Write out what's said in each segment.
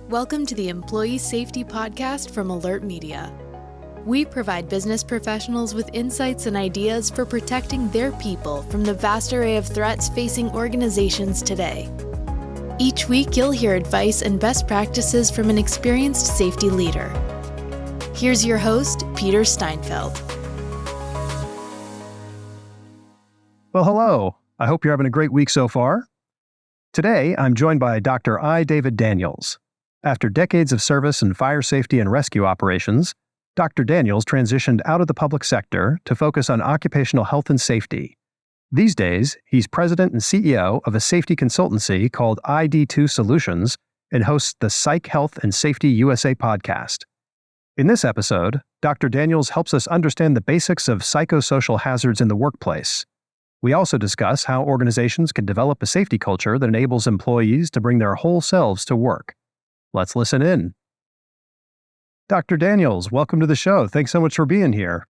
Welcome to the Employee Safety Podcast from Alert Media. We provide business professionals with insights and ideas for protecting their people from the vast array of threats facing organizations today. Each week, you'll hear advice and best practices from an experienced safety leader. Here's your host, Peter Steinfeld. Well, hello. I hope you're having a great week so far. Today, I'm joined by Dr. I. David Daniels. After decades of service in fire safety and rescue operations, Dr. Daniels transitioned out of the public sector to focus on occupational health and safety. These days, he's president and CEO of a safety consultancy called ID2 Solutions and hosts the Psych Health and Safety USA podcast. In this episode, Dr. Daniels helps us understand the basics of psychosocial hazards in the workplace. We also discuss how organizations can develop a safety culture that enables employees to bring their whole selves to work. Let's listen in. Dr. Daniels, welcome to the show. Thanks so much for being here.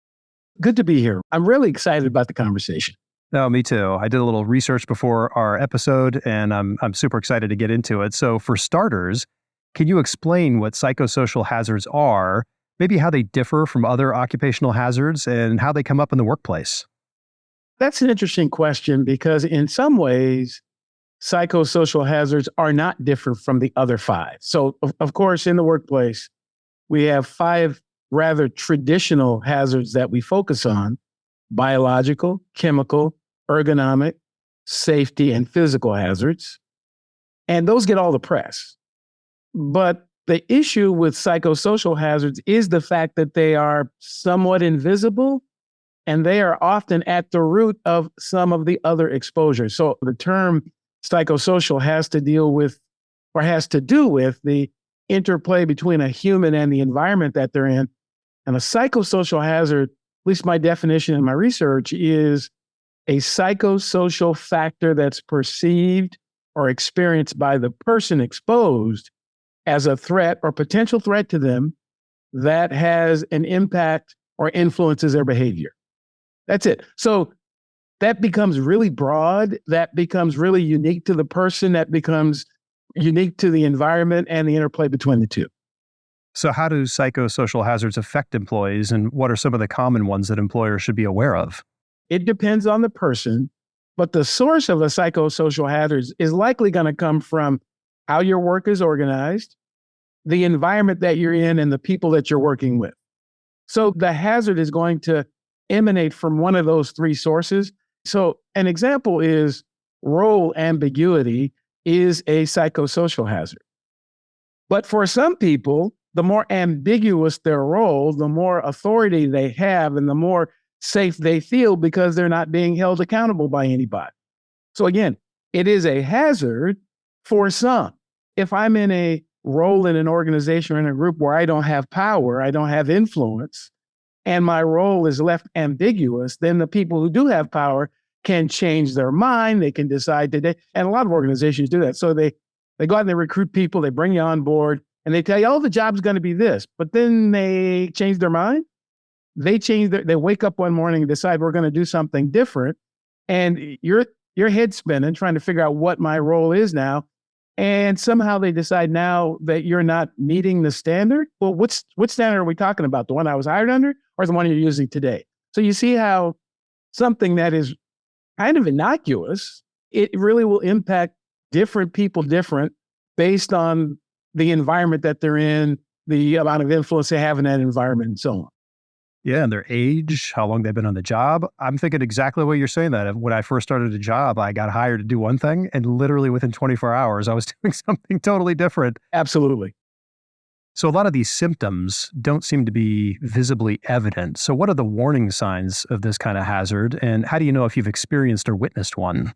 Good to be here. I'm really excited about the conversation. No, me too. I did a little research before our episode, and I'm super excited to get into it. So for starters, can you explain what psychosocial hazards are, maybe how they differ from other occupational hazards, and how they come up in the workplace? That's an interesting question because in some ways, psychosocial hazards are not different from the other five. So, of course, in the workplace, we have five rather traditional hazards that we focus on: biological, chemical, ergonomic, safety, and physical hazards. And those get all the press. But the issue with psychosocial hazards is the fact that they are somewhat invisible, and they are often at the root of some of the other exposures. So the term psychosocial has to do with the interplay between a human and the environment that they're in. And a psychosocial hazard, at least my definition in my research, is a psychosocial factor that's perceived or experienced by the person exposed as a threat or potential threat to them that has an impact or influences their behavior. That's it. So that becomes really broad. That becomes really unique to the person. That becomes unique to the environment and the interplay between the two. So how do psychosocial hazards affect employees, and what are some of the common ones that employers should be aware of? It depends on the person, but the source of the psychosocial hazards is likely going to come from how your work is organized, the environment that you're in, and the people that you're working with. So the hazard is going to emanate from one of those three sources. So an example is role ambiguity is a psychosocial hazard. But for some people, the more ambiguous their role, the more authority they have and the more safe they feel because they're not being held accountable by anybody. So again, it is a hazard for some. If I'm in a role in an organization or in a group where I don't have power, I don't have influence, and my role is left ambiguous, then the people who do have power can change their mind. They can decide today. And a lot of organizations do that. So they go out and they recruit people, they bring you on board, and they tell you, oh, the job's going to be this. But then they change their mind. They wake up one morning and decide we're going to do something different. And your head's spinning, trying to figure out what my role is now. And somehow they decide now that you're not meeting the standard. Well, what standard are we talking about? The one I was hired under or the one you're using today? So you see how something that is kind of innocuous, it really will impact different people different based on the environment that they're in, the amount of influence they have in that environment, and so on. Yeah, and their age, how long they've been on the job. I'm thinking exactly what you're saying that. When I first started a job, I got hired to do one thing, and literally within 24 hours, I was doing something totally different. Absolutely. So a lot of these symptoms don't seem to be visibly evident. So what are the warning signs of this kind of hazard, and how do you know if you've experienced or witnessed one?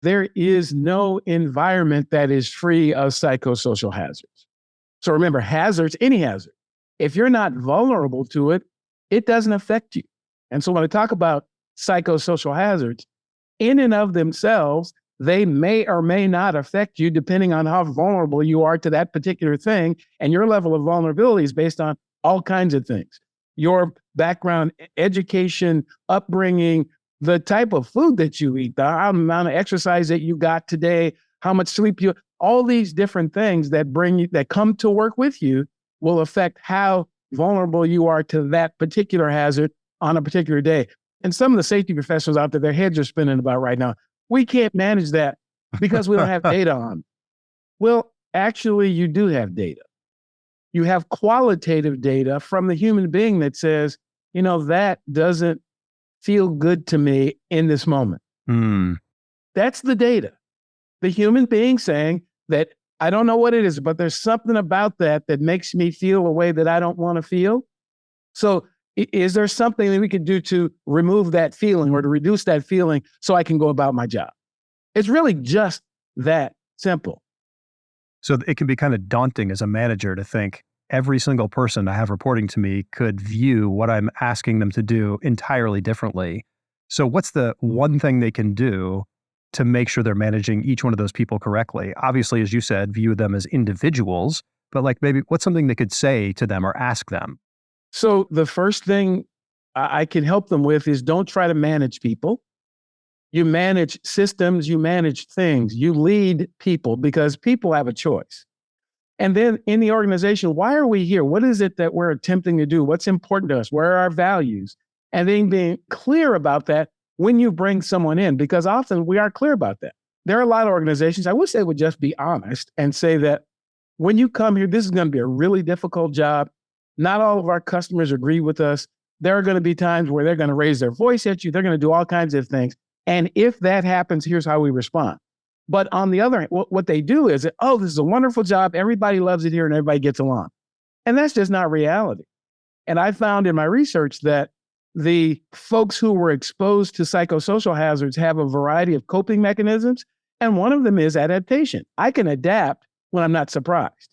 There is no environment that is free of psychosocial hazards. So remember, hazards, any hazard, if you're not vulnerable to it, it doesn't affect you. And so when I talk about psychosocial hazards, in and of themselves, they may or may not affect you depending on how vulnerable you are to that particular thing. And your level of vulnerability is based on all kinds of things: your background, education, upbringing, the type of food that you eat, the amount of exercise that you got today, how much sleep you, All these different things that come to work with you will affect how vulnerable you are to that particular hazard on a particular day. And some of the safety professionals out there, their heads are spinning about right now. We can't manage that because we don't have data on it. Well, actually, you do have data. You have qualitative data from the human being that says, that doesn't feel good to me in this moment. That's the data. The human being saying that I don't know what it is, but there's something about that makes me feel a way that I don't want to feel. So is there something that we could do to remove that feeling or to reduce that feeling so I can go about my job? It's really just that simple. So it can be kind of daunting as a manager to think every single person I have reporting to me could view what I'm asking them to do entirely differently. So what's the one thing they can do to make sure they're managing each one of those people correctly? Obviously, as you said, view them as individuals, but maybe what's something they could say to them or ask them? So the first thing I can help them with is don't try to manage people. You manage systems, you manage things, you lead people because people have a choice. And then in the organization, why are we here? What is it that we're attempting to do? What's important to us? Where are our values? And then being clear about that when you bring someone in, because often we are clear about that. There are a lot of organizations, I wish they would just be honest and say that when you come here, this is going to be a really difficult job. Not all of our customers agree with us. There are going to be times where they're going to raise their voice at you. They're going to do all kinds of things. And if that happens, here's how we respond. But on the other hand, what they do is, this is a wonderful job. Everybody loves it here and everybody gets along. And that's just not reality. And I found in my research that the folks who were exposed to psychosocial hazards have a variety of coping mechanisms. And one of them is adaptation. I can adapt when I'm not surprised.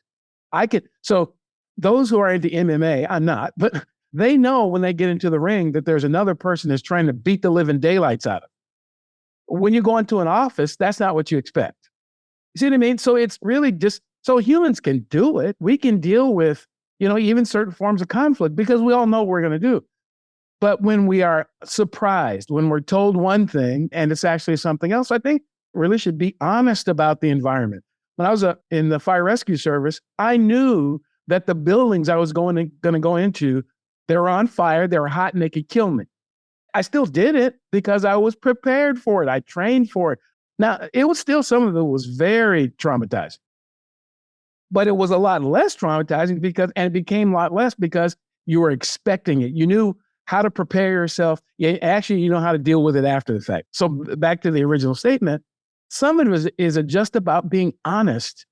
So those who are into MMA, I'm not, but they know when they get into the ring that there's another person that's trying to beat the living daylights out of them. When you go into an office, that's not what you expect. You see what I mean? So it's really just, so humans can do it. We can deal with, even certain forms of conflict because we all know what we're going to do. But when we are surprised, when we're told one thing and it's actually something else, I think really should be honest about the environment. When I was in the fire rescue service, I knew that the buildings I was going to go into, they were on fire, they were hot, and they could kill me. I still did it because I was prepared for it. I trained for it. Now, it was still, some of it was very traumatizing, but it was a lot less traumatizing and it became a lot less because you were expecting it. You knew how to prepare yourself. Actually, you know how to deal with it after the fact. So back to the original statement, some of it is just about being honest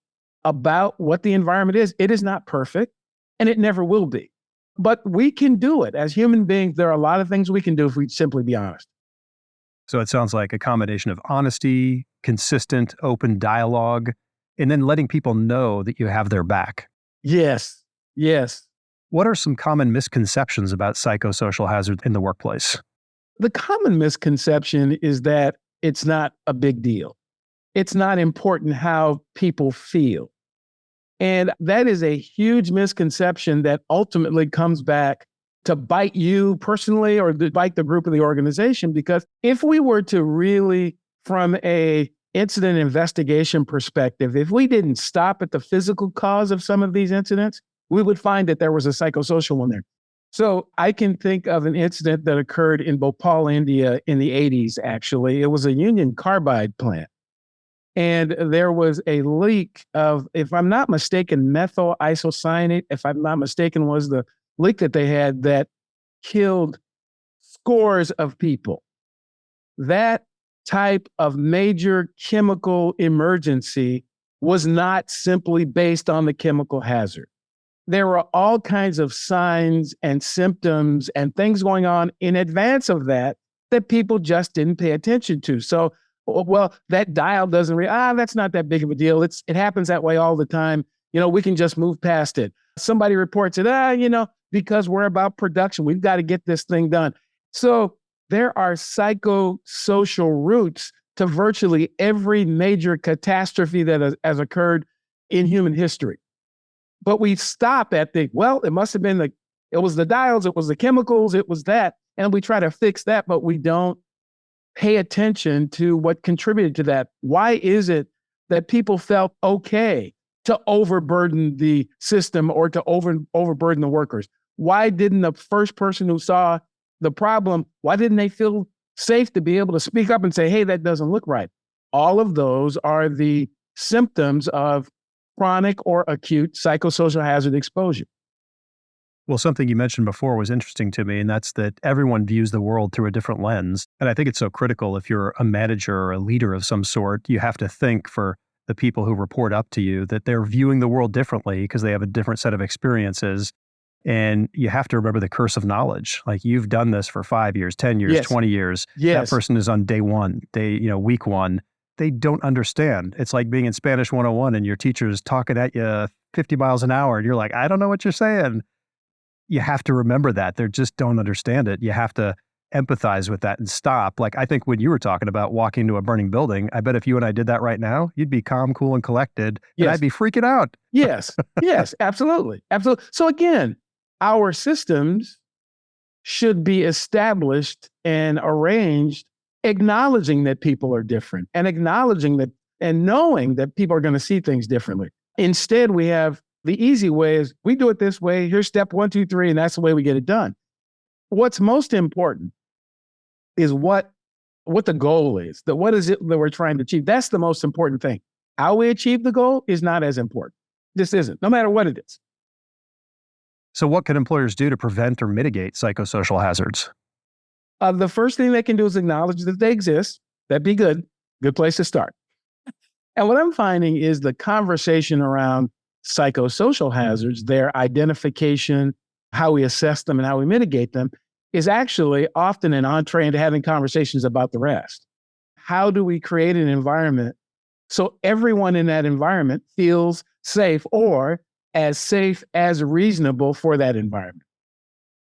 about what the environment is. It is not perfect and it never will be. But we can do it. As human beings, there are a lot of things we can do if we simply be honest. So it sounds like a combination of honesty, consistent, open dialogue, and then letting people know that you have their back. Yes. What are some common misconceptions about psychosocial hazards in the workplace? The common misconception is that it's not a big deal. It's not important how people feel. And that is a huge misconception that ultimately comes back to bite you personally or to bite the group of the organization. Because if we were to really, from a incident investigation perspective, if we didn't stop at the physical cause of some of these incidents, we would find that there was a psychosocial one there. So I can think of an incident that occurred in Bhopal, India in the 80s, actually. It was a Union Carbide plant. And there was a leak of, if I'm not mistaken, methyl isocyanate, if I'm not mistaken, was the leak that they had that killed scores of people. That type of major chemical emergency was not simply based on the chemical hazard. There were all kinds of signs and symptoms and things going on in advance of that people just didn't pay attention to. So, well, that dial doesn't that's not that big of a deal. It happens that way all the time. We can just move past it. Somebody reports it, because we're about production. We've got to get this thing done. So there are psychosocial roots to virtually every major catastrophe that has occurred in human history. But we stop at it must have been it was the dials, it was the chemicals, it was that. And we try to fix that, but we don't pay attention to what contributed to that. Why is it that people felt okay to overburden the system or to overburden the workers? Why didn't the first person who saw the problem, why didn't they feel safe to be able to speak up and say, hey, that doesn't look right? All of those are the symptoms of chronic or acute psychosocial hazard exposure. Well, something you mentioned before was interesting to me, and that's that everyone views the world through a different lens. And I think it's so critical if you're a manager or a leader of some sort, you have to think for the people who report up to you that they're viewing the world differently because they have a different set of experiences. And you have to remember the curse of knowledge. Like you've done this for 5 years, 10 years, Yes. 20 years. Yes. That person is on day one, week one. They don't understand. It's like being in Spanish 101 and your teacher's talking at you 50 miles an hour and you're like, I don't know what you're saying. You have to remember that. They just don't understand it. You have to empathize with that and stop. Like I think when you were talking about walking into a burning building, I bet if you and I did that right now, you'd be calm, cool, and collected, and Yes. I'd be freaking out. Yes. Yes, absolutely. Absolutely. So again, our systems should be established and arranged, acknowledging that people are different and acknowledging that and knowing that people are going to see things differently. Instead, we have the easy way is we do it this way. Here's step 1, 2, 3, and that's the way we get it done. What's most important is what the goal is, that what is it that we're trying to achieve. That's the most important thing. How we achieve the goal is not as important. This isn't, no matter what it is. So what can employers do to prevent or mitigate psychosocial hazards? The first thing they can do is acknowledge that they exist. That'd be good. Good place to start. And what I'm finding is the conversation around psychosocial hazards, their identification, how we assess them and how we mitigate them, is actually often an entree into having conversations about the rest. How do we create an environment so everyone in that environment feels safe or as safe as reasonable for that environment?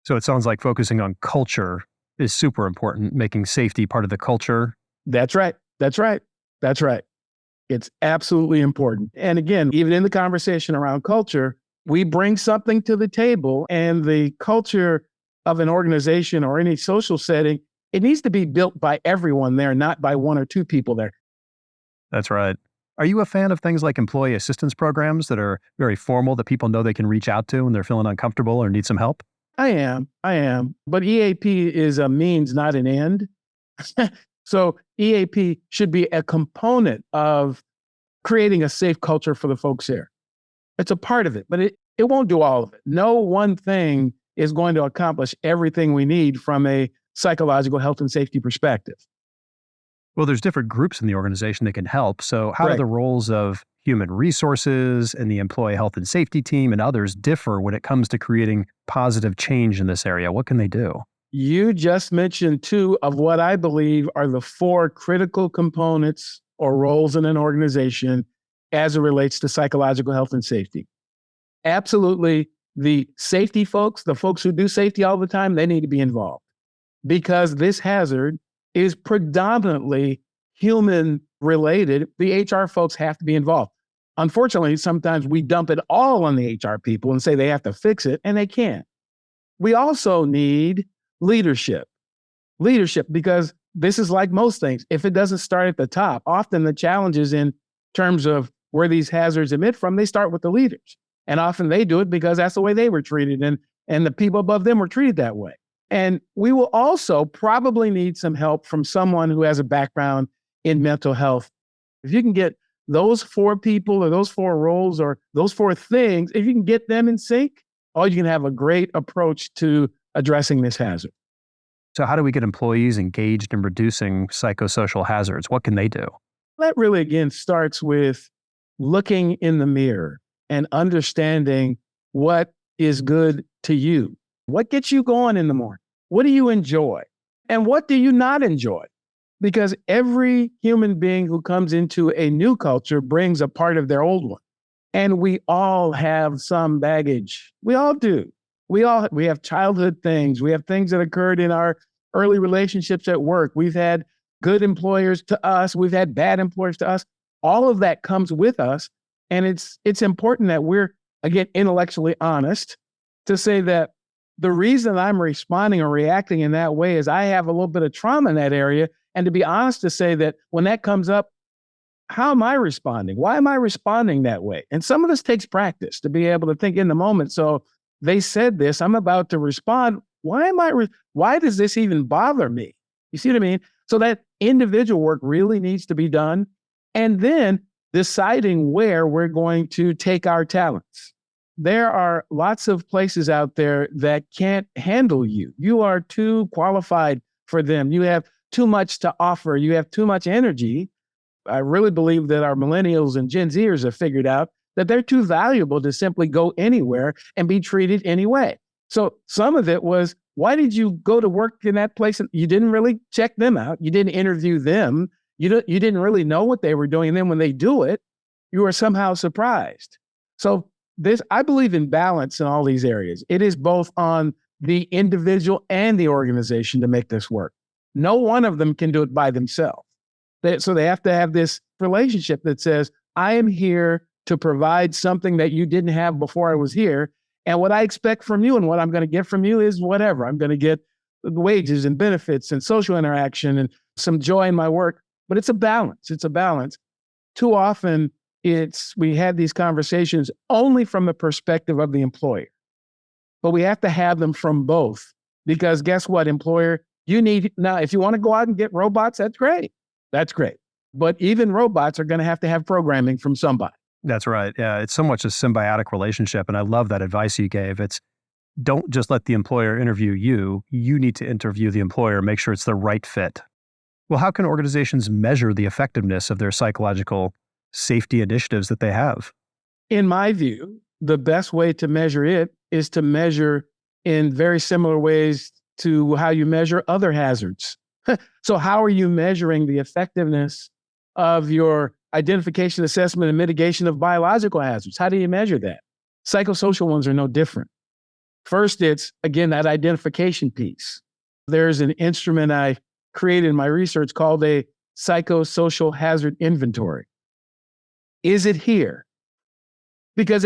So it sounds like focusing on culture is super important, making safety part of the culture. That's right. That's right. That's right. It's absolutely important. And again, even in the conversation around culture, we bring something to the table, and the culture of an organization or any social setting, it needs to be built by everyone there, not by one or two people there. That's right. Are you a fan of things like employee assistance programs that are very formal that people know they can reach out to when they're feeling uncomfortable or need some help? I am. But EAP is a means, not an end. So EAP should be a component of creating a safe culture for the folks here. It's a part of it, but it won't do all of it. No one thing is going to accomplish everything we need from a psychological health and safety perspective. Well, there's different groups in the organization that can help. So how do Correct. the roles of human resources and the employee health and safety team and others differ when it comes to creating positive change in this area? What can they do? You just mentioned two of what I believe are the four critical components or roles in an organization as it relates to psychological health and safety. Absolutely, the safety folks, the folks who do safety all the time, they need to be involved because this hazard is predominantly human related. The HR folks have to be involved. Unfortunately, sometimes we dump it all on the HR people and say they have to fix it, and they can't. We also need leadership, because this is like most things. If it doesn't start at the top, often the challenges in terms of where these hazards emit from, they start with the leaders. And often they do it because that's the way they were treated, and the people above them were treated that way. And we will also probably need some help from someone who has a background in mental health. If you can get those four people or those four roles or those four things, if you can get them in sync, you can have a great approach to addressing this hazard. So how do we get employees engaged in reducing psychosocial hazards? What can they do? That really, again, starts with looking in the mirror and understanding what is good to you. What gets you going in the morning? What do you enjoy? And what do you not enjoy? Because every human being who comes into a new culture brings a part of their old one. And we all have some baggage. We all do. We have childhood things. We have things that occurred in our early relationships at work. We've had good employers to us. We've had bad employers to us. All of that comes with us. And it's important that we're, again, intellectually honest to say that the reason I'm responding or reacting in that way is I have a little bit of trauma in that area. And to be honest to say that when that comes up, how am I responding? Why am I responding that way? And some of this takes practice to be able to think in the moment. So they said this, I'm about to respond. Why does this even bother me? You see what I mean? So that individual work really needs to be done. And then deciding where we're going to take our talents. There are lots of places out there that can't handle you. You are too qualified for them. You have too much to offer. You have too much energy. I really believe that our millennials and Gen Zers have figured out that they're too valuable to simply go anywhere and be treated anyway. So some of it was, why did you go to work in that place? You didn't really check them out. You didn't interview them. You didn't really know what they were doing. And then when they do it, you are somehow surprised. So I believe in balance in all these areas. It is both on the individual and the organization to make this work. No one of them can do it by themselves. So they have to have this relationship that says, I am here to provide something that you didn't have before I was here. And what I expect from you and what I'm going to get from you is whatever. I'm going to get wages and benefits and social interaction and some joy in my work. But it's a balance. It's a balance. Too often, we have these conversations only from the perspective of the employer. But we have to have them from both. Because guess what, employer? Now, if you want to go out and get robots, that's great. That's great. But even robots are going to have programming from somebody. That's right. Yeah, it's so much a symbiotic relationship. And I love that advice you gave. It's don't just let the employer interview you. You need to interview the employer, make sure it's the right fit. Well, how can organizations measure the effectiveness of their psychological safety initiatives that they have? In my view, the best way to measure it is to measure in very similar ways to how you measure other hazards. So how are you measuring the effectiveness of your identification, assessment, and mitigation of biological hazards? How do you measure that? Psychosocial ones are no different. First, it's, again, that identification piece. There's an instrument I created in my research called a psychosocial hazard inventory. Is it here? Because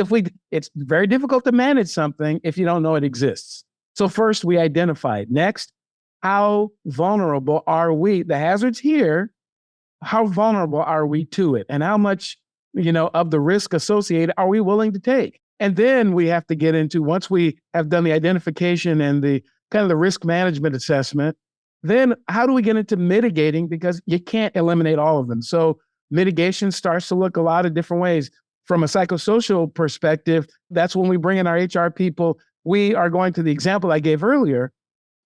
it's very difficult to manage something if you don't know it exists. So first, we identify it. Next, how vulnerable are we? The hazard's here. How vulnerable are we to it? And how much, of the risk associated are we willing to take? And then we have to get into, once we have done the identification and the kind of the risk management assessment, then how do we get into mitigating? Because you can't eliminate all of them. So mitigation starts to look a lot of different ways. From a psychosocial perspective, that's when we bring in our HR people. We are going to the example I gave earlier,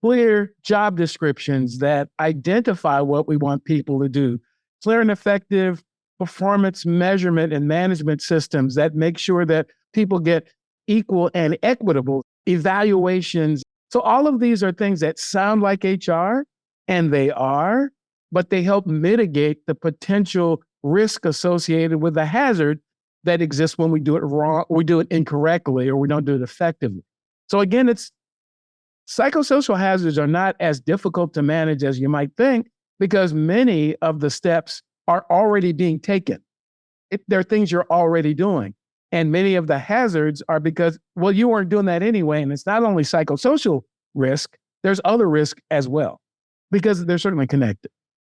clear job descriptions that identify what we want people to do, clear and effective performance measurement and management systems that make sure that people get equal and equitable evaluations. So all of these are things that sound like HR, and they are, but they help mitigate the potential risk associated with the hazard that exists when we do it wrong, we do it incorrectly, or we don't do it effectively. So again, psychosocial hazards are not as difficult to manage as you might think, because many of the steps are already being taken. They're things you're already doing. And many of the hazards are because, well, you weren't doing that anyway. And it's not only psychosocial risk, there's other risk as well, because they're certainly connected.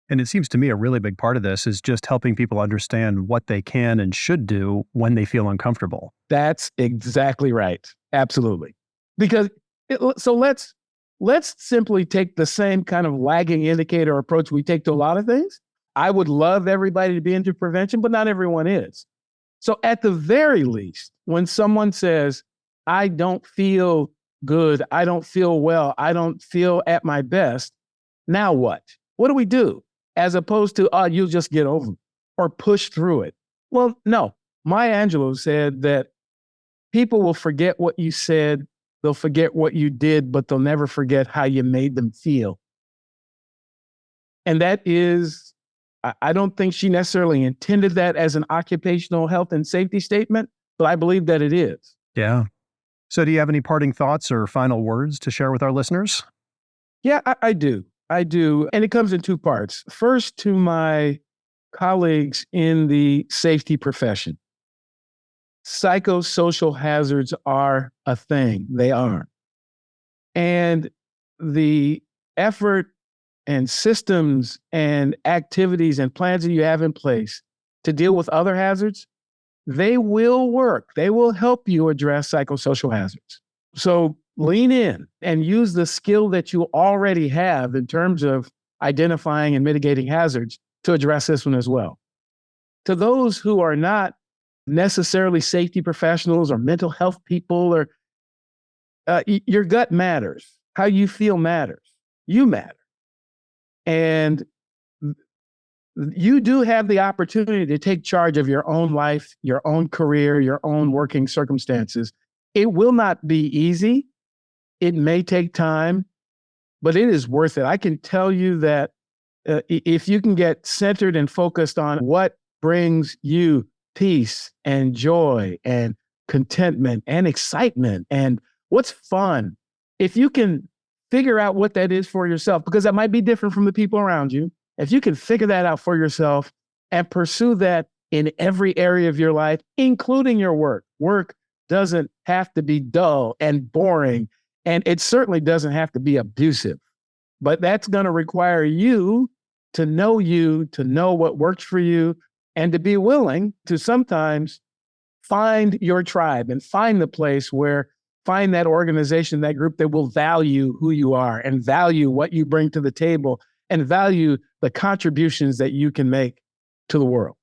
And it seems to me a really big part of this is just helping people understand what they can and should do when they feel uncomfortable. That's exactly right. Absolutely. Because so let's simply take the same kind of lagging indicator approach we take to a lot of things. I would love everybody to be into prevention, but not everyone is. So at the very least, when someone says, I don't feel good, I don't feel well, I don't feel at my best, now what? What do we do? As opposed to, you'll just get over it or push through it. Well, no. Maya Angelou said that people will forget what you said, they'll forget what you did, but they'll never forget how you made them feel. And that is, I don't think she necessarily intended that as an occupational health and safety statement, but I believe that it is. Yeah. So do you have any parting thoughts or final words to share with our listeners? Yeah, I do. I do. And it comes in two parts. First, to my colleagues in the safety profession. Psychosocial hazards are a thing. They are. And the effort and systems and activities and plans that you have in place to deal with other hazards, they will work. They will help you address psychosocial hazards. So lean in and use the skill that you already have in terms of identifying and mitigating hazards to address this one as well. To those who are not necessarily safety professionals or mental health people, or your gut matters. How you feel matters. You matter. And you do have the opportunity to take charge of your own life, your own career, your own working circumstances. It will not be easy. It may take time, but it is worth it. I can tell you that if you can get centered and focused on what brings you peace and joy and contentment and excitement and what's fun, if you can figure out what that is for yourself, because that might be different from the people around you. If you can figure that out for yourself and pursue that in every area of your life, including your work doesn't have to be dull and boring, and it certainly doesn't have to be abusive. But that's going to require you to know what works for you, and to be willing to sometimes find your tribe and find that organization, that group that will value who you are and value what you bring to the table and value the contributions that you can make to the world.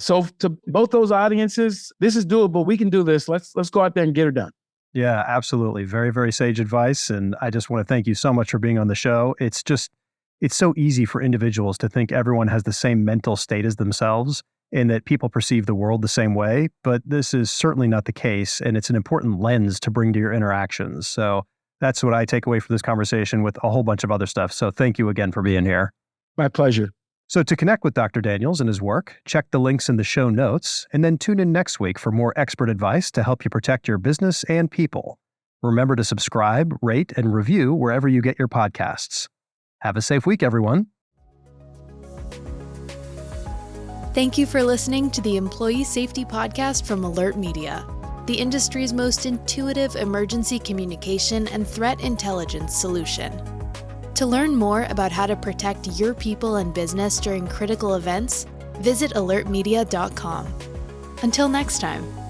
So to both those audiences, this is doable. We can do this. Let's go out there and get it done. Yeah, absolutely. Very, very sage advice. And I just want to thank you so much for being on the show. It's so easy for individuals to think everyone has the same mental state as themselves and that people perceive the world the same way. But this is certainly not the case. And it's an important lens to bring to your interactions. So that's what I take away from this conversation, with a whole bunch of other stuff. So thank you again for being here. My pleasure. So to connect with Dr. Daniels and his work, check the links in the show notes, and then tune in next week for more expert advice to help you protect your business and people. Remember to subscribe, rate, and review wherever you get your podcasts. Have a safe week, everyone. Thank you for listening to the Employee Safety Podcast from Alert Media, the industry's most intuitive emergency communication and threat intelligence solution. To learn more about how to protect your people and business during critical events, visit alertmedia.com. Until next time.